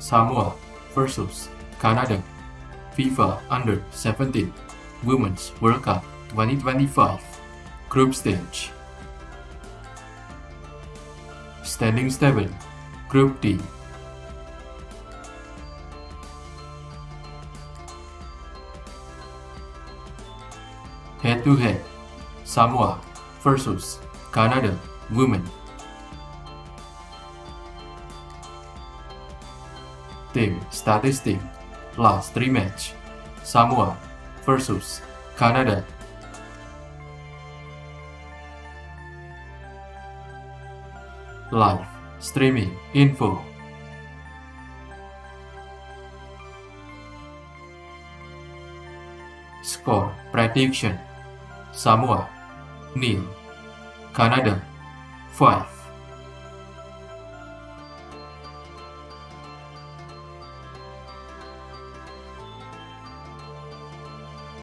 Samoa versus Canada, FIFA Under-17 Women's World Cup 2025 Group Stage. Standing table, Group D. Head-to-head, Samoa versus Canada Women. Team statistic, last 3 match, Samoa versus Canada. Live streaming info. Score prediction, Samoa 0, Canada 5.